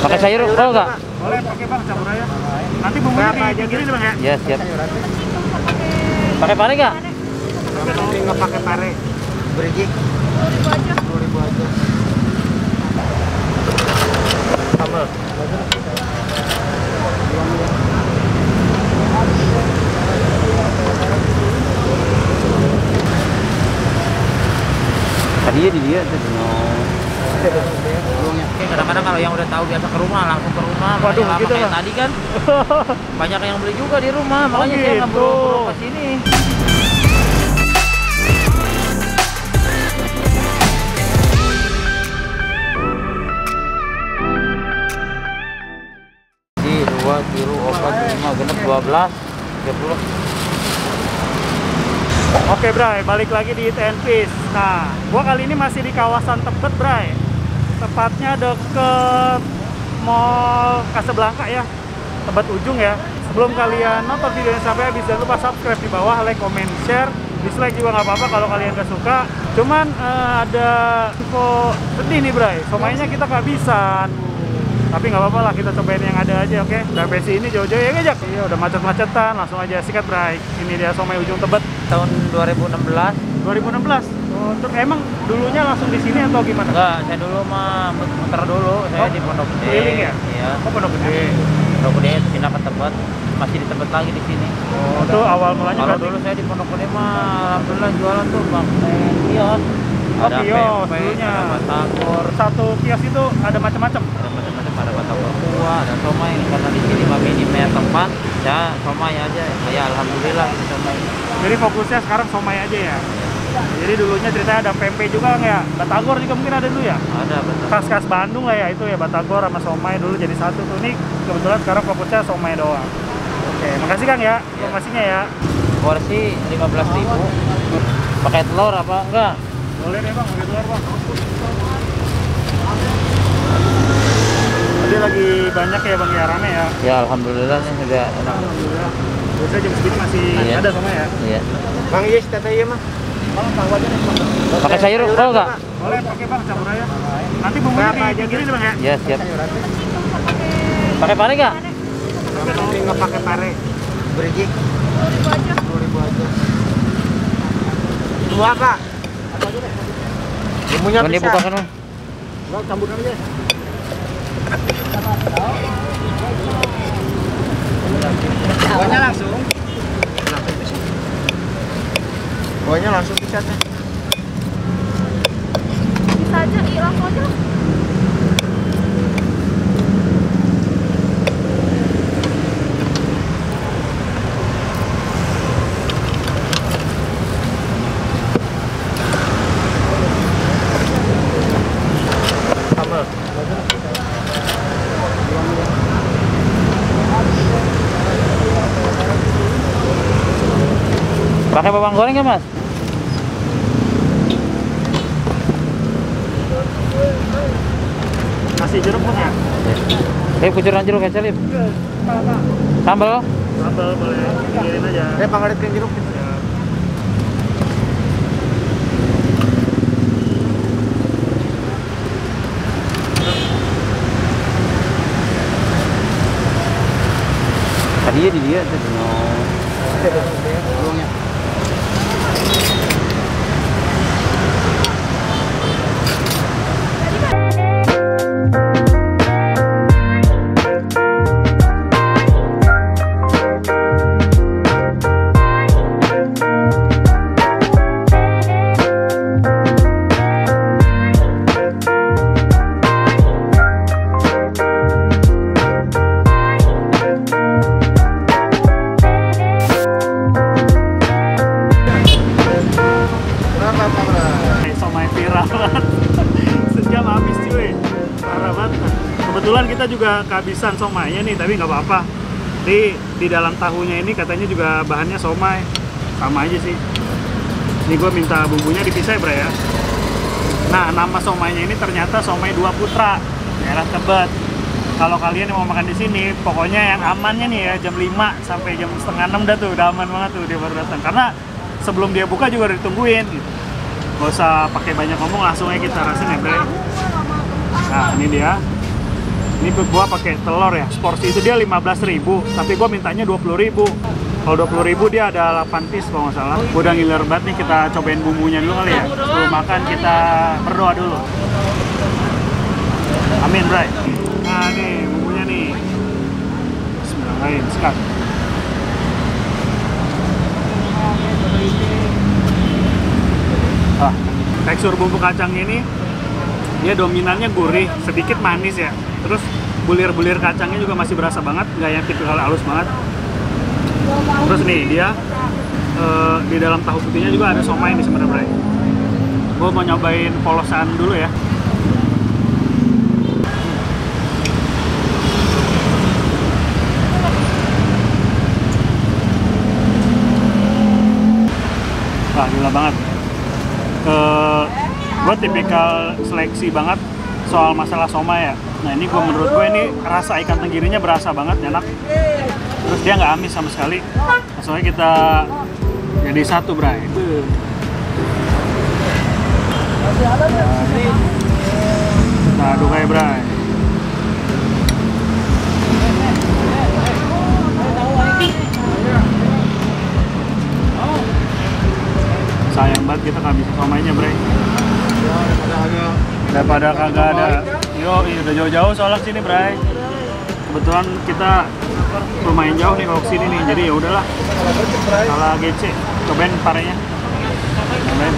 Pakai sayur roll nggak? Boleh pakai bang, campur aja. Nanti bumbunya digigit bang ya? Iya siap. Pakai pare nggak? Nanti nggak pakai pare. Beriji. 20.000 aja. 20.000 aja. Sambal. Tadi dia tuh. Kadang-kadang kalau yang udah tahu biasa ke rumah langsung ke rumah. Waduh, lama gitu kayak lah. tadi kan banyak yang beli juga di rumah, makanya saya nggak gitu. buru-buru ke sini. Di 2 biru 4 5 genep 12 30. Oke Bray, balik lagi di Eat and Fish. Nah, gua kali ini masih di kawasan Tebet Bray. Tepatnya deket Mall Casablanca ya, Tebet ujung ya. Sebelum kalian nonton videonya sampai habis, jangan lupa subscribe di bawah, like, comment, share. Dislike juga nggak apa-apa kalau kalian nggak suka. Cuman ada info sedih nih Bray, somainya kita kehabisan. Tapi nggak apa-apa lah, kita cobain yang ada aja, oke? Dari sini jauh-jauh ya ngejak. Iya, udah macet-macetan, langsung aja sikat Bray. Ini dia somai ujung Tebet. Tahun 2016. 2016. Oh, terus emang dulunya langsung di sini atau gimana? Enggak, saya dulu mah muter dulu. Saya di Pondok Gede. Keliling ya? Iya. Oh, Pondok Gede. Pondok Gede pindah ke Tebet, masih di Tebet lagi di sini. Oh, itu awal mulanya Kalau berarti? dulu saya di Pondok Gede mah alhamdulillah jualan tuh pakai kios. Oh, Ada kios pempek, dulunya. ada batagor, Satu kios itu ada macam-macam. ada macam-macam, ada batagor kuah, ada somai. Karena di sini mah minimnya tempat, ya somai aja. Ya alhamdulillah itu somai. Jadi fokusnya sekarang somai aja ya. Jadi dulunya ceritanya ada pempek juga nggak ya? Batagor juga mungkin ada dulu ya? Ada betul. Khas-khas Bandung lah ya itu ya, batagor sama somai dulu jadi satu tuh. Nih kebetulan sekarang fokusnya somai doang. Oke, makasih Kang ya informasinya ya. Porsi 15.000. Pakai telur apa enggak? Boleh deh Bang, pakai telur Bang. Tadi lagi banyak ya Bang ya, rame ya? Ya alhamdulillah nih sudah enak. Alhamdulillah. Biasanya jam segini masih Iya. ada somai ya? Iya. Bang Yes, teteh mah. Bang, tahu aja nih Bang. Pakai sayur roll nggak? Boleh pakai Bang, campur aja. Nanti bumbunya digigit Bang ya? Iya siap. Pakai pare nggak? Nanti nggak pakai pare. Beriji. 20.000 aja. 20.000 aja. Dua Kak. Bumbunya Kan dibuka kan? Bang, campurkan aja. Bawanya langsung. Bawanya langsung dicatnya. Bisa aja, iya langsung aja. Sambal. Pakai bawang goreng nggak Mas? Nasi jeruk Bang ya? Kucuran jeruk aja Lip. Sambal. Sambal boleh pikirin aja. Panggalit jeruk. Tadi dia tuh. Somai viral banget. Sejam habis cuy. Parah banget. Kebetulan kita juga kehabisan somainya nih, tapi nggak apa-apa. Di dalam tahunya ini katanya juga bahannya somai. Sama aja sih. Ini gue minta bumbunya dipisah ya, Bray ya. Nah, nama somainya ini ternyata somai Dua Putra, daerah Tebet. Kalau kalian yang mau makan di sini, pokoknya yang amannya nih ya jam 5 sampai jam setengah 6 dah tuh, udah aman banget tuh dia baru datang. Karena sebelum dia buka juga udah ditungguin gitu. Gak usah pakai banyak ngomong, langsung aja kita rasain ya Bray. Nah ini dia Ini gua pakai telur ya. Seporsi itu dia 15.000, tapi gua mintanya 20.000. Kalau 20.000 dia ada 8 piece kalau nggak salah. Gua udah ngiler banget nih, kita cobain bumbunya dulu kali ya. Sebelum makan kita berdoa dulu. Amin, Bray. Nah, nih bumbunya nih. Bismillahirrahmanirrahim. Sikat. Tekstur bumbu kacang ini dia dominannya gurih, sedikit manis ya. Terus bulir-bulir kacangnya juga masih berasa banget, nggak yang tipikal halus banget. Terus nih dia di dalam tahu putihnya juga ada somai nih sebenarnya, Bray. Gue mau nyobain polosan dulu ya. Wah, gila banget. Gue tipikal seleksi banget soal masalah somai ya. Nah ini menurut gue ini rasa ikan tenggirinya berasa banget, enak. Terus dia nggak amis sama sekali. Soalnya kita jadi satu, Bray. Nah, aduk aja, Bray. Sayang banget kita nggak bisa somainya, Bray. Daripada kagak ada. Yo, udah jauh-jauh soalnya sini, Bray. Kebetulan kita lumayan jauh nih kalau kesini nih, jadi ya udahlah. Salah GC, cobain parenya. Cobain.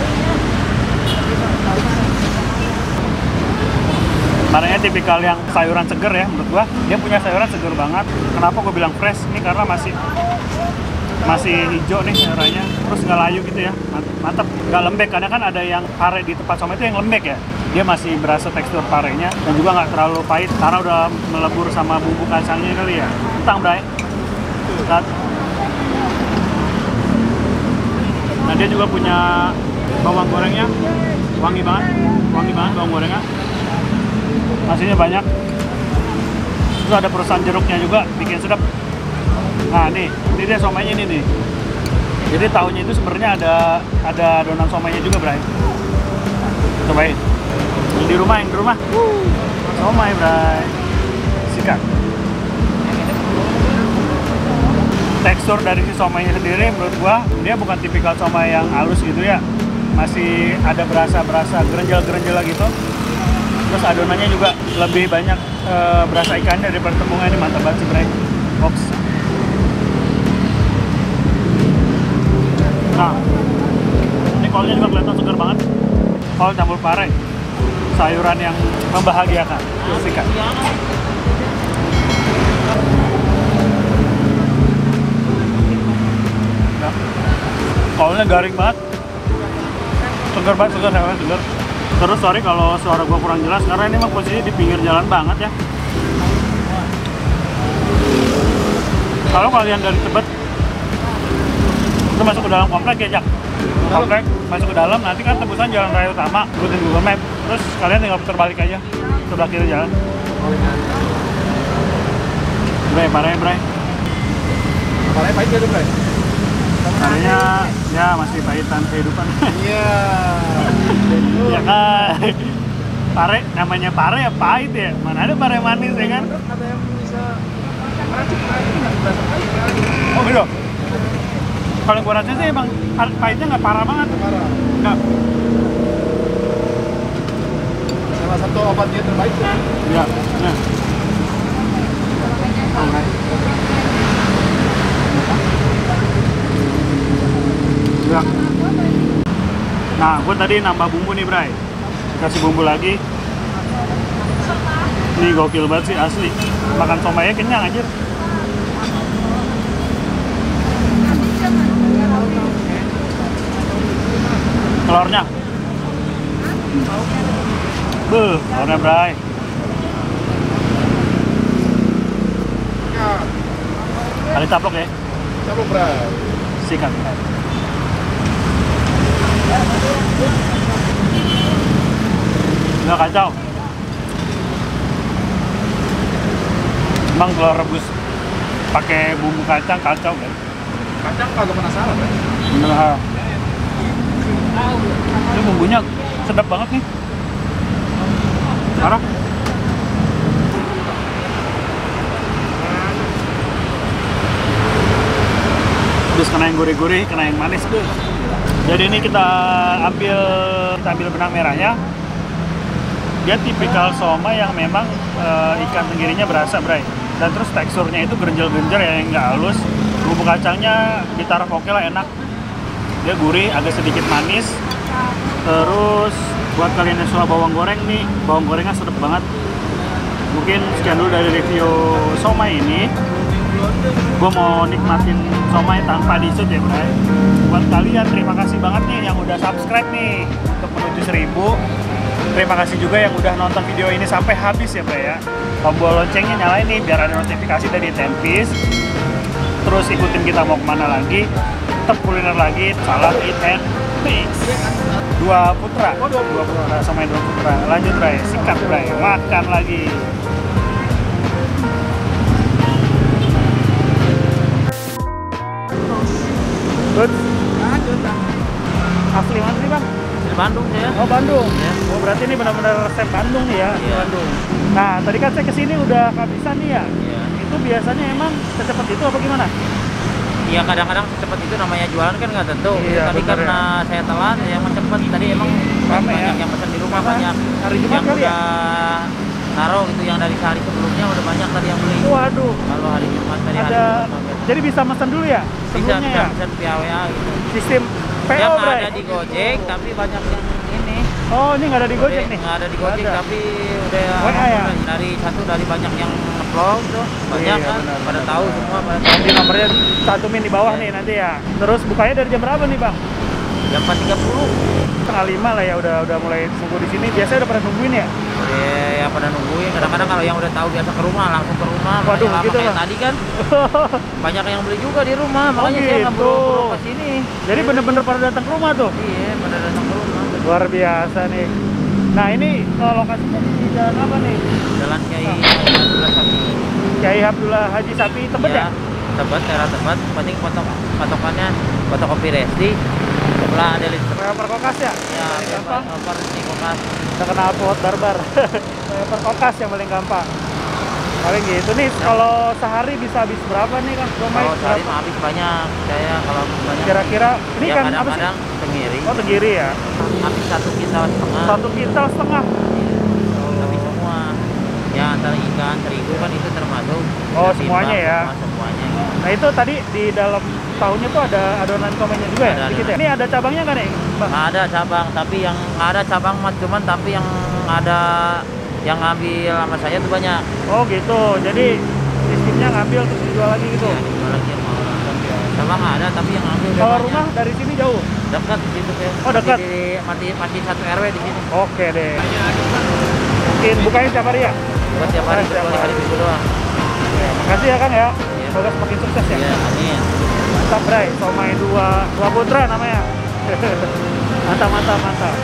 Parenya tipikal yang sayuran seger ya menurut gua. Dia punya sayuran seger banget. Kenapa gua bilang fresh? Ini karena masih hijau nih sayurannya, terus nggak layu gitu ya, mantap, nggak lembek. Karena kan ada yang pare di tempat somai itu yang lembek ya, dia masih berasa tekstur parenya dan juga nggak terlalu pahit karena udah melebur sama bumbu kacangnya kali ya. Tentang, Bray. Nah dia juga punya bawang gorengnya, wangi banget bawang gorengnya, nasinya banyak, terus ada perusahaan jeruknya juga, bikin sedap. Nah ini dia somainya ini nih. Jadi tahunya itu sebenarnya ada adonan somainya juga, Bray. Cobain. Yang di rumah. Somai, Bray. Sikat. Tekstur dari si somainya sendiri menurut gua dia bukan tipikal somai yang halus gitu ya. Masih ada berasa gerenjel gitu. Terus adonannya juga lebih banyak berasa ikannya daripada tembungnya. Ini mantap banget sih, Bray. Box. Nah, ini kolnya juga kelihatan segar banget. Kol campur pare, sayuran yang membahagiakan. Sikat. Nah, kolnya garing banget, segar banget, segar. Terus sorry kalau suara gua kurang jelas karena ini mah posisinya di pinggir jalan banget ya. Kalau kalian dari Tebet itu masuk ke dalam komplek ya, Jak. Komplek masuk ke dalam, nanti kan tebusan jalan raya utama, ikutin Google Map. Terus kalian tinggal putar balik aja sebelah kiri jalan. Bray, parahnya, Bray. Parahnya pahit gitu, Bray? Parahnya ya masih pahitan kehidupan. Iya. Ya kan. Pare, namanya pare ya pahit ya. Mana ada pare manis ya kan? Ada yang bisa meracik. Oh gitu. Kalau gua rasa sih emang pahitnya nggak parah banget. Parah. Nggak. Salah satu obatnya terbaik. Ya. Nah. Alright. Ya. Nah, gua tadi nambah bumbu nih, Bray. Kasih bumbu lagi. Ini gokil banget sih asli. Makan somainya kenyang aja. Telurnya. Telurnya, Bray. Kali taplok ya. Campur, Bray. Sikat. Nggak kacau. Emang telur rebus pakai bumbu kacang kacau kan? Kacang kagak penasaran, Bray. Bener. Ini bumbunya sedap banget nih. Parah. Terus kena yang gurih-gurih, kena yang manis tuh. Jadi ini kita ambil benang merahnya. Dia tipikal somai yang memang ikan tenggirinya berasa, Bray. Dan terus teksturnya itu genjel-genjer ya, yang nggak halus. Bumbu kacangnya ditaraf oke lah, enak. Dia gurih, agak sedikit manis. Terus buat kalian yang suka bawang goreng nih, bawang gorengnya sedap banget. Mungkin sekian dulu dari review somai ini. Gue mau nikmatin somai tanpa disut ya, Bray. Buat kalian, terima kasih banget nih yang udah subscribe nih untuk menuju 1000. Terima kasih juga yang udah nonton video ini sampai habis ya, Bray ya. Tombol loncengnya nyalain nih biar ada notifikasi dari Tenpis. Terus ikutin kita mau kemana lagi. Tetap kuliner lagi, salam eat and peace. Dua putra somai dua putra. Lanjut, Bray, sikat, Bray, makan lagi. Good. Asli mana sih, Bang? Di Bandung ya. Oh, Bandung. Ya. Oh, berarti ini benar-benar resep Bandung nih ya, asli Iya. Bandung. Nah, tadi kan saya kesini udah kehabisan nih ya. Iya. Itu biasanya emang secepat itu apa gimana? Iya, kadang-kadang secepat itu namanya jualan kan nggak tentu. Iya, Tadi bener karena saya telat, ya emang cepet. Tadi emang Rame banyak ya? yang pesan di rumah, Apa? banyak Hari Jumat yang kali ya? udah naruh gitu, yang dari sehari sebelumnya udah banyak tadi yang beli. Waduh, Kalau hari Jumat dari hari ada. Jumat. Jadi bisa pesan dulu ya Bisa sebelumnya ya? pesan via WA gitu. Sistem PO, Yang Bray. ada di Gojek, tapi banyak yang ini. Oh, ini nggak ada di Gojek nih? Nggak ada di Gojek, Ada. tapi udah WA ya? dari banyak yang upload tuh. Banyak Iya, kan, benar, pada benar, tahu benar. semua, pada Nanti nomornya cantumin di bawah Iya. nih nanti ya. Terus bukanya dari jam berapa nih, Bang? jam 4.30. Setengah 5 lah ya, udah mulai nunggu di sini. Biasanya udah pada nungguin ya? Udah ya pada nungguin. Kadang-kadang kalau yang udah tahu biasa ke rumah, langsung ke rumah. Waduh, Makanya lama gitu, kayak Bang. tadi kan banyak yang beli juga di rumah. Makanya saya nggak gitu. buru-buru ke sini. Jadi bener-bener pada datang ke rumah tuh? Iya, pada datang ke rumah. Luar biasa nih. Nah, ini lokasinya di jalan apa nih? Jalan Kiai Haji Abdullah Sapi. Kiai Abdullah Haji Sapi Tebet ya? Tebet, daerah Tebet. Penting patokannya fotokopi Resti. Sebelah ada listrik. Perkokas ya? Ya, Paling gampang. over di Kokas. Kita kenal pot barbar. Perkokas yang paling gampang. Paling gitu nih, kalau sehari bisa habis berapa nih, Kang? Somai Kalau sehari berapa? mah habis banyak. Saya kalau habis banyak. Kira-kira ini Ya, kan apa sih? kadang-kadang tenggiri. Oh, tenggiri ya. Habis 1 kintal setengah. 1 kintal setengah. Tapi semua ya antara ikan, terigu kan itu termasuk. Oh, Kita semuanya timbang ya. semua, semuanya. Nah, itu tadi di dalam tahunya tuh ada adonan somainya juga ya? Ada Sedikit ya? adonan. Ini ada cabangnya kan nih, Bang? Nggak ada cabang, tapi yang nggak ada cabang mas, cuman tapi yang ada yang ngambil sama saya tuh banyak. Oh, gitu. Jadi sistemnya ngambil terus dijual lagi gitu. Ya, dijual lagi yang mau nonton. Cabang nggak ada, tapi yang ngambil udah Kalau banyak. rumah dari sini jauh? Dekat di situ ya. Oh, dekat. Masih satu RW di sini. Oke deh. Mungkin bukanya tiap hari ya? Buat tiap hari, Tiap kecuali hari. hari Minggu doang. Ya, makasih ya, Kang ya. Iya. Semoga semakin sukses ya. Iya, amin. Mantap, Bray. Somai dua putra namanya. Mantap, mantap, mantap.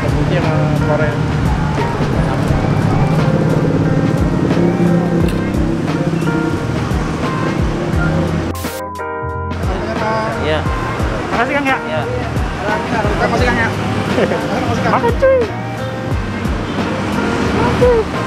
Kemudian Korea. Iya. Makasih, Kang ya. Iya. Terima kasih Kang ya. Makan cuy. Makan.